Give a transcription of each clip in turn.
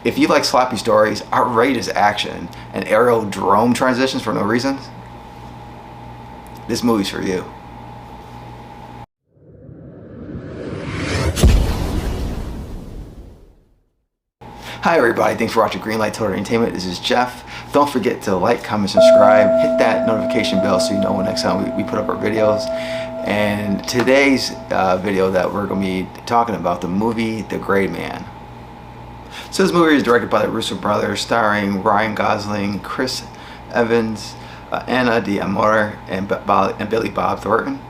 If you like sloppy stories, outrageous action, and aerial drone transitions for no reason, this movie's for you. Hi everybody, thanks for watching Greenlight Total Entertainment. This is Jeff. Don't forget to like, comment, subscribe, hit that notification bell so you know when next time we put up our videos. And today's video that we're going to be talking about, the movie The Gray Man. So this movie is directed by the Russo brothers, starring Ryan Gosling, Chris Evans, Ana de Amor, and Billy Bob Thornton.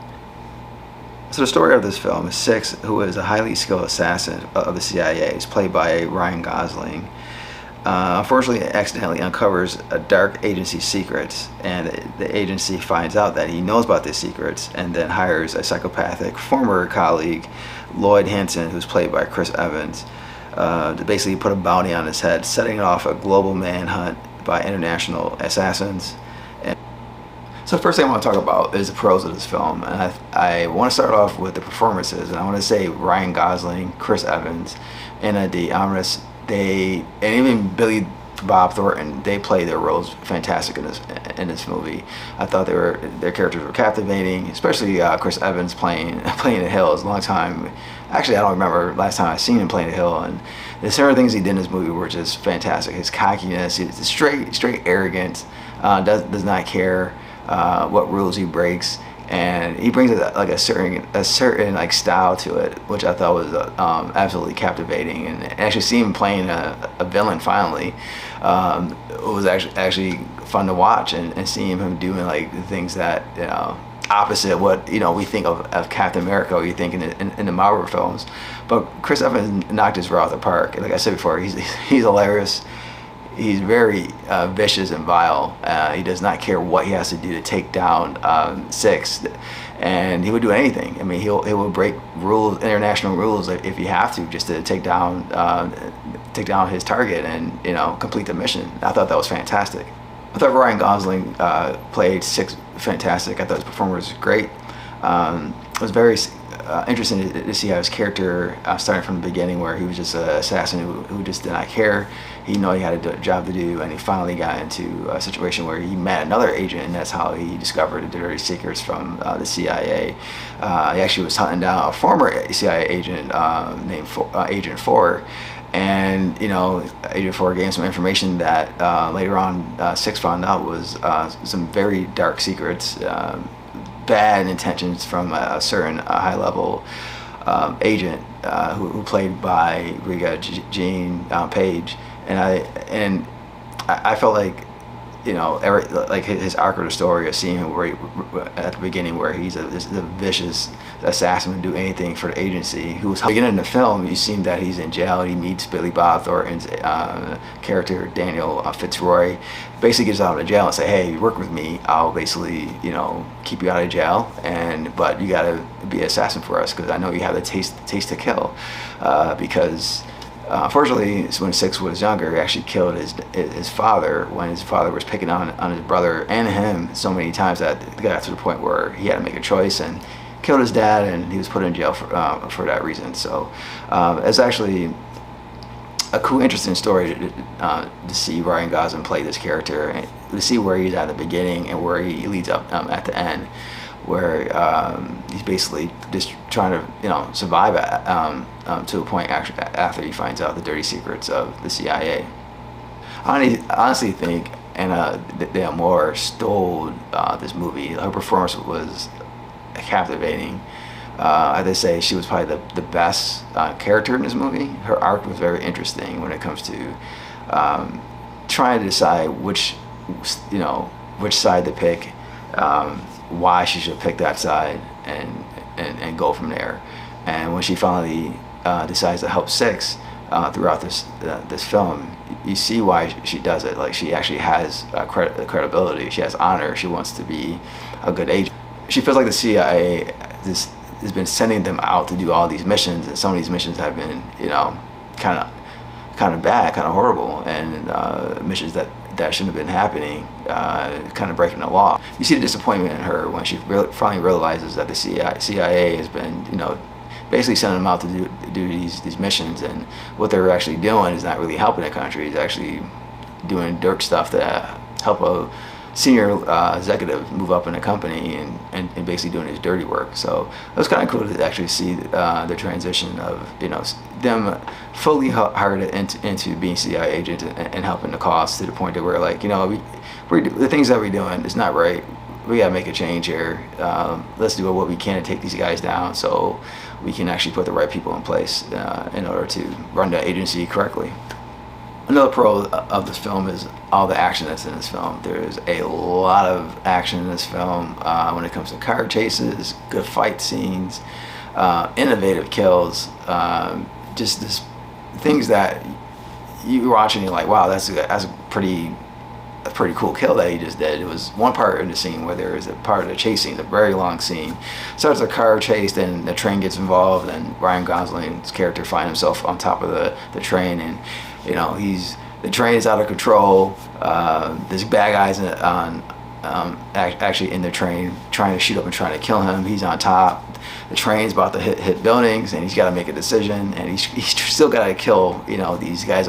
So the story of this film is Six, who is a highly skilled assassin of the CIA. He's played by Ryan Gosling. Unfortunately, accidentally uncovers a dark agency secrets, and the agency finds out that he knows about these secrets, and then hires a psychopathic former colleague, Lloyd Hansen, who's played by Chris Evans, to basically put a bounty on his head, setting off a global manhunt by international assassins. So the first thing I want to talk about is the pros of this film, and I want to start off with the performances, and I want to say Ryan Gosling, Chris Evans, Ana de Armas, and even Billy Bob Thornton, they play their roles fantastic in this movie. I thought their characters were captivating, especially Chris Evans playing the Hill. It's a long time. Actually, I don't remember last time I seen him playing the Hill, and the certain things he did in this movie were just fantastic. His cockiness, he's straight arrogant, does not care what rules he breaks, and he brings like a certain like style to it, which I thought was absolutely captivating. And actually seeing him playing a villain finally, it was actually fun to watch, and seeing him doing like things that, you know, opposite what, you know, we think of Captain America, or you think in the Marvel films. But Chris Evans knocked his raw out the park. Like I said before, he's hilarious. He's very vicious and vile. He does not care what he has to do to take down Six, and he would do anything. I mean, he will break rules, international rules, if you have to, just to take down his target and, you know, complete the mission. I thought that was fantastic. I thought Ryan Gosling played Six fantastic. I thought his performance was great. It was very interesting to see how his character, starting from the beginning, where he was just an assassin who just did not care. He knew he had a job to do, and he finally got into a situation where he met another agent, and that's how he discovered the dirty secrets from the CIA. He actually was hunting down a former CIA agent named Agent 4, and, you know, Agent 4 gave him some information that later on Six found out was some very dark secrets, bad intentions from a certain high-level agent who played by Regina Page, and I felt like, you know, like his arc of the story of seeing him at the beginning, where he's a vicious assassin who do anything for the agency. Who was beginning in the film, you see that he's in jail. He meets Billy Bob Thornton's character, Daniel Fitzroy. Basically gets out of jail and say, hey, you work with me, I'll basically, you know, keep you out of jail, but you gotta be an assassin for us, because I know you have the taste to kill. Because unfortunately, when Six was younger, he actually killed his father when his father was picking on his brother and him so many times that it got to the point where he had to make a choice, and killed his dad, and he was put in jail for that reason. So it's actually a cool, interesting story to see Ryan Gosling play this character, and to see where he's at the beginning and where he leads up at the end, where he's basically just trying to, you know, survive to a point actually after he finds out the dirty secrets of the CIA. I honestly think Ana de Amor stole this movie. Her performance was captivating. As I say, she was probably the best character in this movie. Her arc was very interesting when it comes to trying to decide which side to pick, why she should pick that side, and go from there. And when she finally decides to help Six throughout this film, you see why she does it. Like, she actually has credibility. She has honor. She wants to be a good agent. She feels like the CIA has been sending them out to do all these missions, and some of these missions have been, you know, kind of bad, kind of horrible, and missions that shouldn't have been happening, kind of breaking the law. You see the disappointment in her when she finally realizes that the CIA has been, you know, basically sending them out to do these missions, and what they're actually doing is not really helping the country. It's actually doing dirt stuff to help a senior executive move up in the company, and basically doing his dirty work. So it was kind of cool to actually see the transition of, you know, them fully hired into being CIA agents and helping the cause, to the point that we're like, you know, the things that we're doing is not right. We gotta make a change here. Let's do what we can to take these guys down, so we can actually put the right people in place in order to run the agency correctly. Another pro of this film is all the action that's in this film. There's a lot of action in this film when it comes to car chases, good fight scenes, innovative kills, just this things that you're watching, you're like, wow, that's a pretty cool kill that he just did. It was one part in the scene where there is a part of the chase scene, a very long scene. Starts a car chase, then the train gets involved, and Ryan Gosling's character finds himself on top of the train, and you know, the train is out of control. This bad guy's actually in the train trying to shoot up and trying to kill him. He's on top. The train's about to hit buildings, and he's got to make a decision, and he's still got to kill, you know, these guys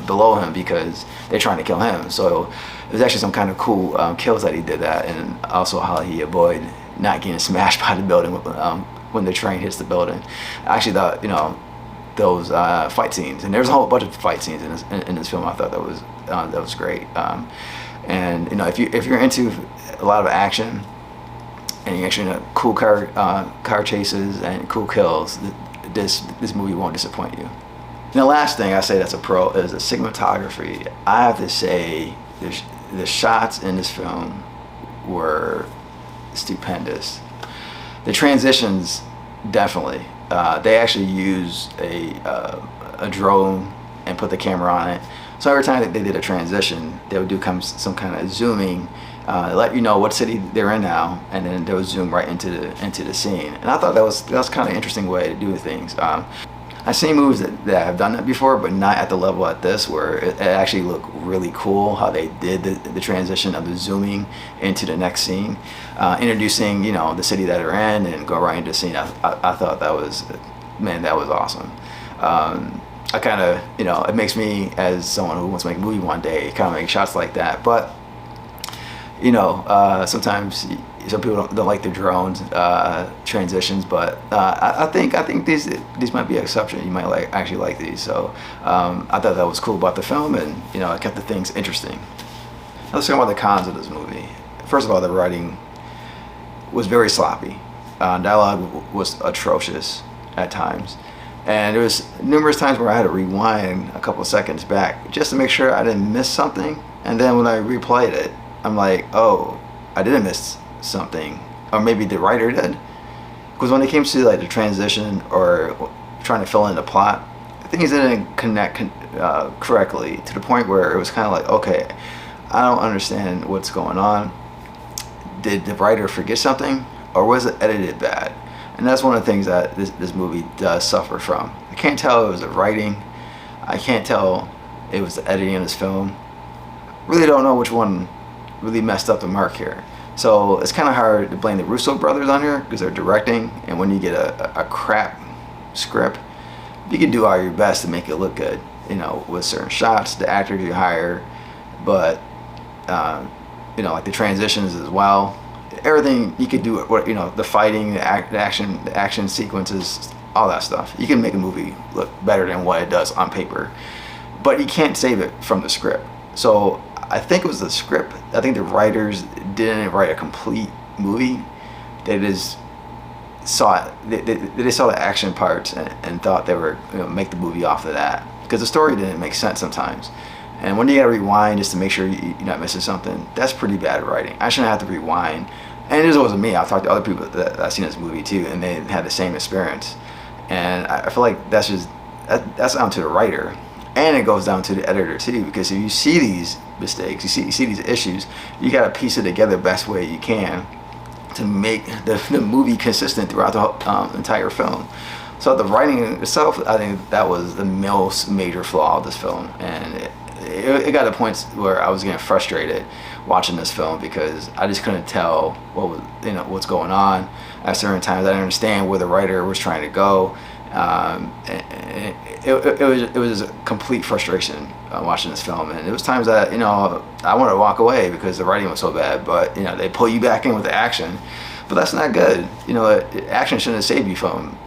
below him because they're trying to kill him. So it was actually some kind of cool kills that he did that, and also how he avoided not getting smashed by the building when the train hits the building. I actually thought, you know, those fight scenes, and there's a whole bunch of fight scenes in this film. I thought that was great. And you know, if you're into a lot of action, and you're actually into cool car chases and cool kills, this movie won't disappoint you. And the last thing I say that's a pro is the cinematography. I have to say, the shots in this film were stupendous. The transitions, definitely. They actually used a drone and put the camera on it. So every time that they did a transition, they would do some kind of zooming, let you know what city they're in now, and then they would zoom right into the scene. And I thought that was kind of an interesting way to do things. I've seen movies that have done that before, but not at the level at this, where it actually looked really cool how they did the transition of the zooming into the next scene, introducing, you know, the city that they're in, and go right into the scene. I thought that was awesome. I kind of, you know, it makes me, as someone who wants to make a movie one day, kind of make shots like that. But you know, sometimes some people don't like the drones transitions, but I think these might be an exception. You might actually like these. So I thought that was cool about the film, and you know, it kept the things interesting. Now let's talk about the cons of this movie. First of all, the writing was very sloppy. Dialogue was atrocious at times, and there was numerous times where I had to rewind a couple seconds back just to make sure I didn't miss something. And then when I replayed it, I'm like, oh, I didn't miss something, or maybe the writer did. Because when it came to like the transition or trying to fill in the plot, things didn't connect correctly, to the point where it was kind of like, okay, I don't understand what's going on. Did the writer forget something, or was it edited bad? And that's one of the things that this movie does suffer from. I can't tell it was the writing. I can't tell it was the editing of this film. Really don't know which one really messed up the mark here. So it's kind of hard to blame the Russo brothers on here, because they're directing, and when you get a crap script, you can do all your best to make it look good, you know, with certain shots, the actors you hire, but you know, like the transitions as well, everything you could do, you know, the fighting, the action sequences, all that stuff. You can make a movie look better than what it does on paper, but you can't save it from the script. So I think it was the script. I think the writers didn't write a complete movie. They just saw it. They saw the action parts and thought they were, you know, make the movie off of that, because the story didn't make sense sometimes. And when you gotta rewind just to make sure you're not missing something, that's pretty bad writing. I shouldn't have to rewind. And it wasn't me. I've talked to other people that I've seen this movie too, and they had the same experience. And I feel like that's down to the writer. And it goes down to the editor too, because if you see these mistakes, you see these issues, you gotta piece it together the best way you can to make the movie consistent throughout the entire film. So the writing itself, I think that was the most major flaw of this film, and it got to points where I was getting frustrated watching this film because I just couldn't tell what's going on. At certain times, I didn't understand where the writer was trying to go. And it was a complete frustration watching this film, and it was times that I wanted to walk away because the writing was so bad. But they pull you back in with the action, but that's not good. Action shouldn't save you from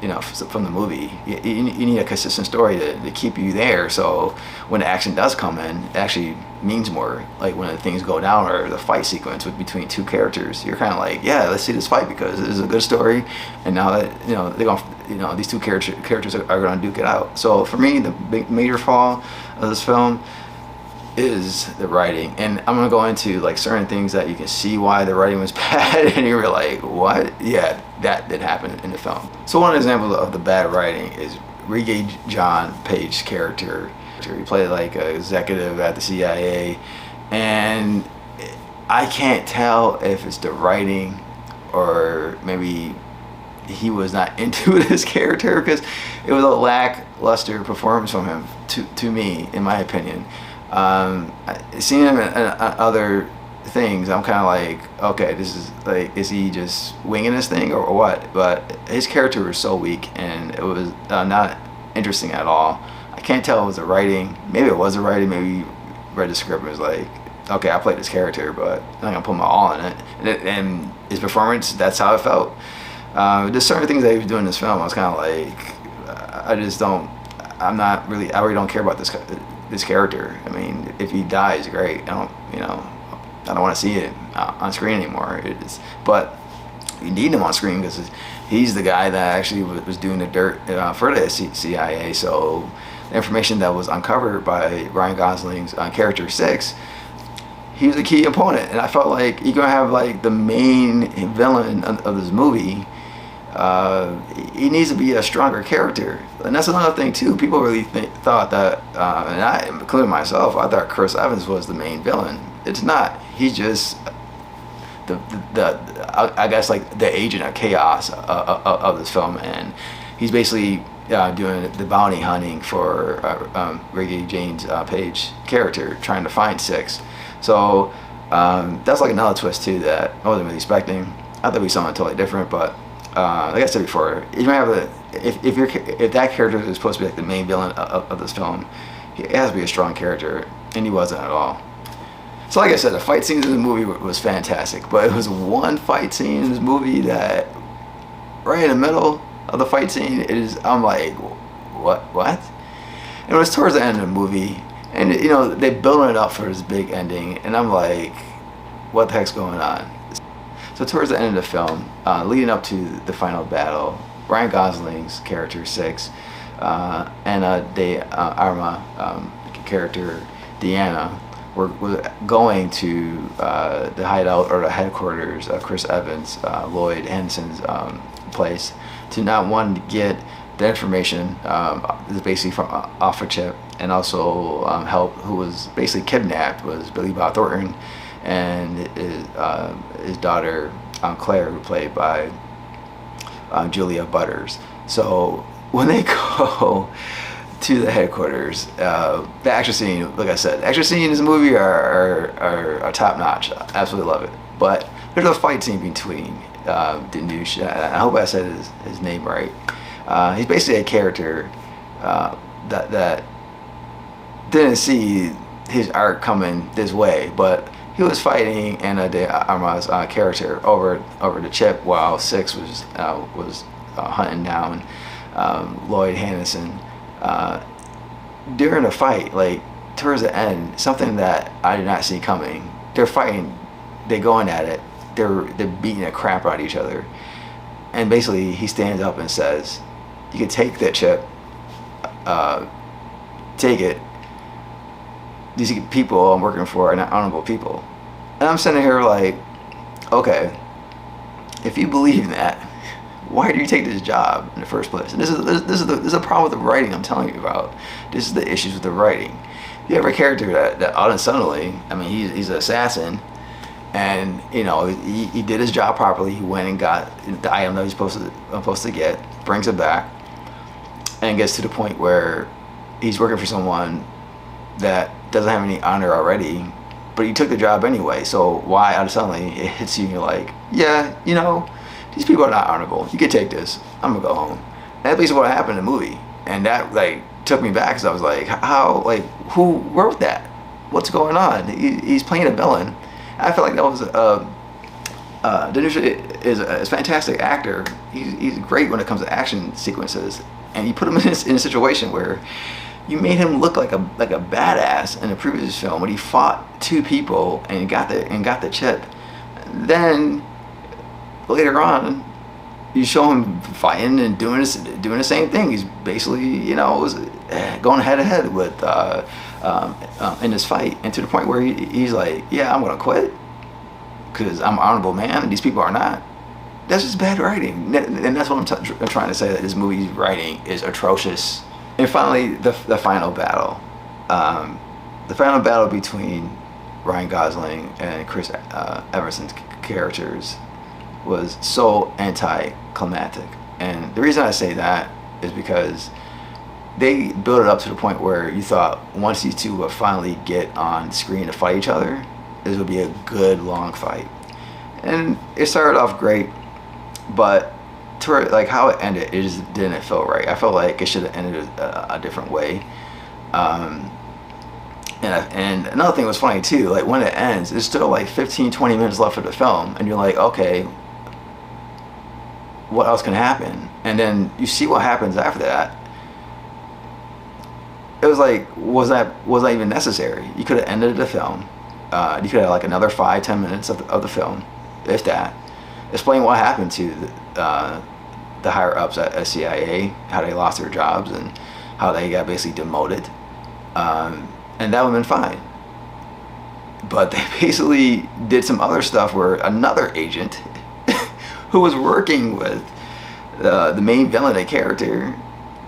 from the movie. You need a consistent story to keep you there. So when the action does come in, it actually means more. Like when the things go down or the fight sequence between two characters, you're kind of like, yeah, let's see this fight because this is a good story. And now that they're going, these two characters are going to duke it out. So for me, the big major flaw of this film is the writing, and I'm gonna go into like certain things that you can see why the writing was bad, and you're like, what? Yeah, that did happen in the film. So one example of the bad writing is Regé John Page's character. He played like an executive at the CIA, and I can't tell if it's the writing or maybe he was not into this character, because it was a lackluster performance from him to me, in my opinion. Seeing him in other things, I'm kind of like, okay, this is like, is he just winging this thing or what? But his character was so weak, and it was not interesting at all. I can't tell if it was the writing. Maybe it was the writing. Maybe he read the script and was like, okay, I played this character, but I'm not gonna put my all in it. And his performance, that's how it felt. There's certain things that he was doing in this film, I was kind of like, I really don't care about this character. I mean, if he dies, great. I don't want to see it on screen anymore. But you need him on screen because he's the guy that actually was doing the dirt for the CIA. So the information that was uncovered by Ryan Gosling's character 6, he was a key opponent, and I felt like you're gonna have like the main villain of this movie. He needs to be a stronger character, and that's another thing too. People really thought that, and I, including myself, I thought Chris Evans was the main villain. It's not. He's just I guess like the agent of chaos of this film, and he's basically doing the bounty hunting for Regé James Page character, trying to find 6. So that's like another twist too that I wasn't really expecting. I thought it'd be something totally different, but like I said before, you might have if that character is supposed to be like the main villain of this film, it has to be a strong character, and he wasn't at all. So like I said, the fight scenes in the movie was fantastic, but it was one fight scene in this movie that right in the middle of the fight scene, I'm like, what? And it was towards the end of the movie, and they built it up for this big ending, and I'm like, what the heck's going on? So towards the end of the film, leading up to the final battle, Ryan Gosling's character 6, Ana de Armas character Deanna, were going to the hideout or the headquarters of Chris Evans, Lloyd Henderson's place, to not one to get the information basically from off a chip, and also help who was basically kidnapped was Billy Bob Thornton and his daughter Claire, who played by Julia Butters. So when they go to the headquarters, the action scene, like I said, the action scene in this movie are top notch. I absolutely love it. But there's a fight scene between Dinesh, I hope I said his name right. He's basically a character that didn't see his arc coming this way, but he was fighting Ana de Armas' character over the chip while 6 was hunting down Lloyd Henderson. During the fight, like towards the end, something that I did not see coming. They're fighting, they're going at it, they're beating the crap out of each other, and basically he stands up and says, "You can take that chip, take it. These people I'm working for are not honorable people." And I'm sitting here like, okay, if you believe that, why do you take this job in the first place? And this is a problem with the writing I'm telling you about. This is the issues with the writing. You have a character that all of a sudden, I mean, he's an assassin, and he did his job properly. He went and got the item that he's supposed to get, brings it back, and gets to the point where he's working for someone that doesn't have any honor already, but you took the job anyway. So why out of suddenly it hits you and you're like, yeah, you know, these people are not honorable. You can take this. I'm gonna go home. And that's basically what happened in the movie, and that like took me back because I was like, how, like, who wrote that? What's going on? He's playing a villain. I feel like that was Denisha is a fantastic actor. He's great when it comes to action sequences, and you put him in a situation where you made him look like a badass in a previous film when he fought two people and got the chip. Then later on, you show him fighting and doing the same thing. He's basically, you know, going head to head with in this fight, and to the point where he's like, yeah, I'm gonna quit because I'm an honorable man and these people are not. That's just bad writing, and that's what I'm trying to say, that this movie's writing is atrocious. And finally, the final battle. The final battle between Ryan Gosling and Chris Evans's characters was so anticlimactic. And the reason I say that is because they built it up to the point where you thought once these two would finally get on screen to fight each other, this would be a good long fight. And it started off great, but like how it ended, it just didn't feel right. I felt like it should have ended a different way. And another thing was funny too, like when it ends, there's still like 15-20 minutes left of the film, and you're like, okay, what else can happen? And then you see what happens after that. It was like, was that even necessary? You could have ended the film. You could have like another 5-10 minutes of the film, if that. Explain what happened to the higher ups at CIA, how they lost their jobs and how they got basically demoted, and that would have been fine. But they basically did some other stuff where another agent who was working with the main villain character,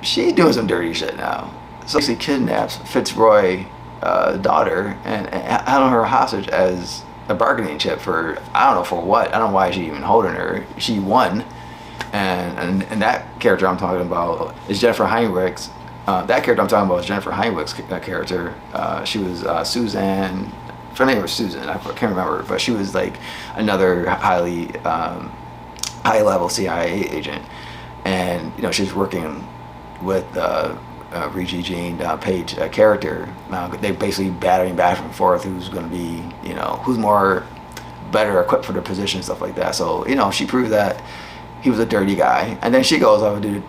she's doing some dirty shit now. So she kidnaps Fitzroy's daughter and held her hostage as a bargaining chip for, I don't know for what. I don't know why she even holding her. She won, and that character I'm talking about is Jennifer Heinrich's. That character I'm talking about is Jennifer Heinrich's character. She was Suzanne. Her name was Susan. I can't remember, but she was like another high level CIA agent, and you know she's working with Reggie Jean Page character. They basically battering back and forth who's going to be, you know, who's more better equipped for the position, stuff like that. So you know she proved that he was a dirty guy, and then she goes off and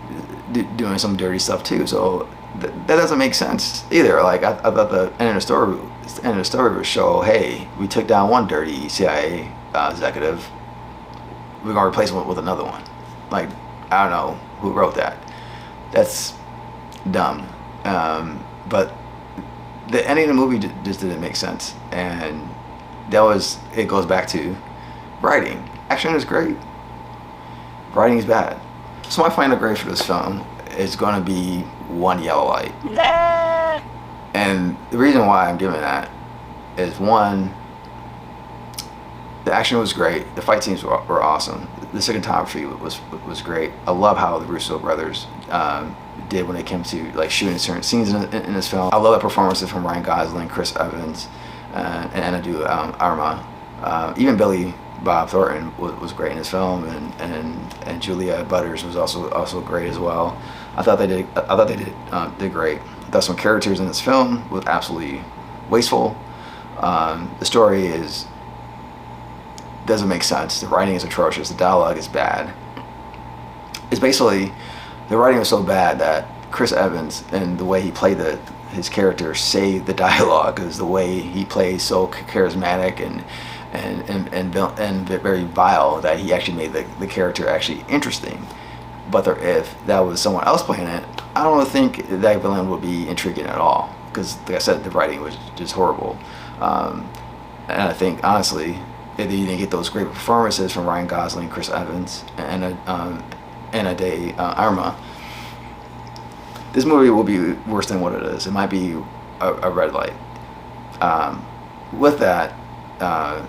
doing some dirty stuff too. So that doesn't make sense either. Like I thought the end of the story would show, hey, we took down one dirty CIA executive, we're gonna replace him with another one. Like I don't know who wrote that. That's dumb. But the ending of the movie just didn't make sense, and it goes back to writing. Action is great, writing is bad. So my final grade for this film is going to be 1 yellow light. And the reason why I'm giving that is, one, the action was great, the fight scenes were awesome, the cinematography was great. I love how the Russo brothers did when it came to like shooting certain scenes in this film. I love the performances from Ryan Gosling, Chris Evans, and Anadu Arma. Even Billy Bob Thornton was great in this film, and Julia Butters was also great as well. I thought they did great. I thought some characters in this film was absolutely wasteful. The story doesn't make sense. The writing is atrocious. The dialogue is bad. It's basically, the writing was so bad that Chris Evans and the way he played his character saved the dialogue, because the way he plays so charismatic and very vile that he actually made the character actually interesting. But if that was someone else playing it, I don't think that villain would be intriguing at all, because like I said, the writing was just horrible. And I think honestly, if you didn't get those great performances from Ryan Gosling, Chris Evans, and Anadu Arma, this movie will be worse than what it is. It might be a red light. With that, I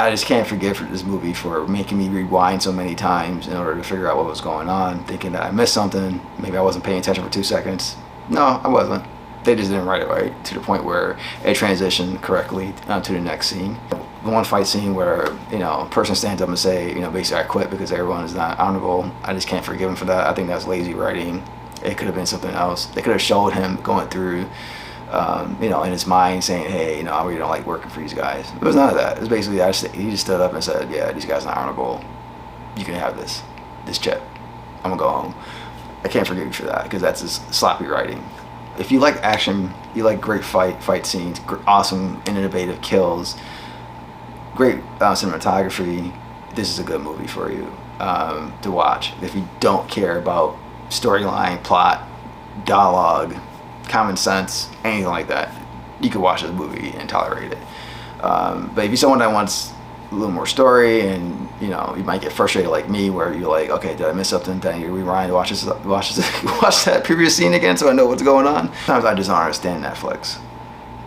just can't forgive this movie for making me rewind so many times in order to figure out what was going on, thinking that I missed something. Maybe I wasn't paying attention for 2 seconds. No, I wasn't. They just didn't write it right to the point where it transitioned correctly to the next scene. The one fight scene where, you know, a person stands up and say, you know, basically I quit because everyone is not honorable. I just can't forgive him for that. I think that's lazy writing. It could have been something else. They could have showed him going through, you know, in his mind saying, hey, you know, I really don't like working for these guys. It was none of that. It was basically, he just stood up and said, yeah, these guys are not honorable. You can have this chip. I'm gonna go home. I can't forgive you for that because that's just sloppy writing. If you like action, you like great fight scenes, awesome, innovative kills, great cinematography, this is a good movie for you to watch. If you don't care about storyline, plot, dialogue, common sense, anything like that, you could watch this movie and tolerate it. But if you're someone that wants a little more story, and you know, you might get frustrated like me where you're like, okay, did I miss something? Then you rewind, watch that previous scene again so I know what's going on. Sometimes I just don't understand Netflix.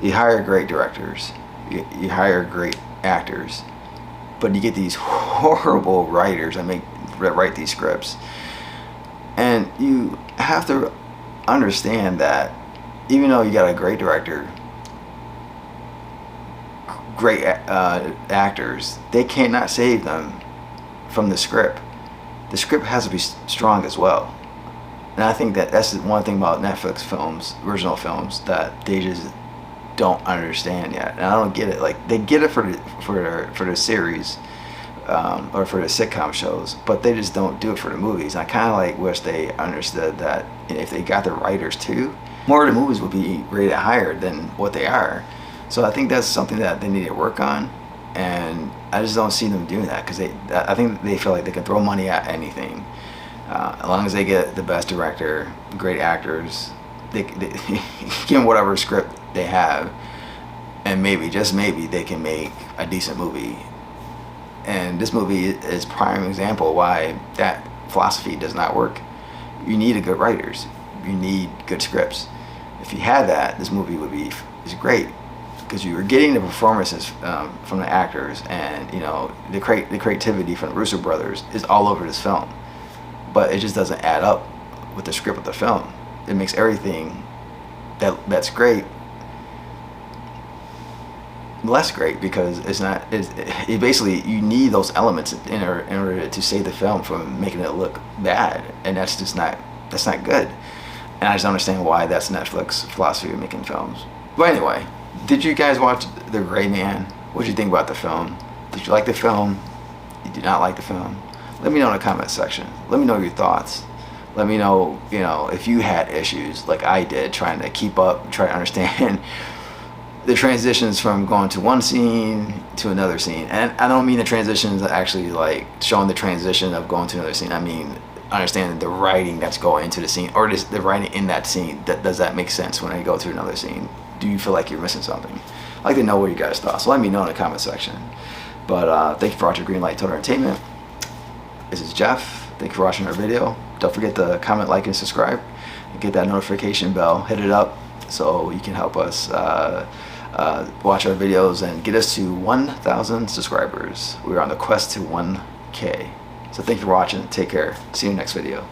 You hire great directors, you hire great actors, but you get these horrible writers that write these scripts. And you have to understand that even though you got a great director, great actors, they cannot save them from the script. The script has to be strong as well. And I think that that's one thing about Netflix films, original films, that they just don't understand yet. And I don't get it. Like, they get it for the series or for the sitcom shows, but they just don't do it for the movies. And I kind of like wish they understood that if they got the writers too, more of the movies would be rated higher than what they are. So I think that's something that they need to work on, and I just don't see them doing that because I think they feel like they can throw money at anything. As long as they get the best director, great actors, they give them whatever script they have, and maybe, just maybe, they can make a decent movie. And this movie is prime example why that philosophy does not work. You need good writers. You need good scripts. If you had that, this movie is great. Because you were getting the performances from the actors, and you know, the creativity from the Russo brothers is all over this film, but it just doesn't add up with the script of the film. It makes everything that's great less great because it's not. It basically, you need those elements in order to save the film from making it look bad, and that's just not good. And I just don't understand why that's Netflix philosophy of making films. But anyway. Did you guys watch The Gray Man? What did you think about the film? Did you like the film? You did not like the film? Let me know in the comment section. Let me know your thoughts. Let me know, you know, if you had issues like I did trying to keep up, try to understand the transitions from going to one scene to another scene. And I don't mean the transitions actually like showing the transition of going to another scene. I mean understanding the writing that's going into the scene, or just the writing in that scene. Does that make sense when I go to another scene? Do you feel like you're missing something? I'd like to know what you guys thought, so let me know in the comment section. But thank you for watching Greenlight Total Entertainment. This is Jeff. Thank you for watching our video. Don't forget to comment, like, and subscribe. And get that notification bell. Hit it up so you can help us watch our videos and get us to 1,000 subscribers. We're on the quest to 1K. So thank you for watching. Take care. See you in the next video.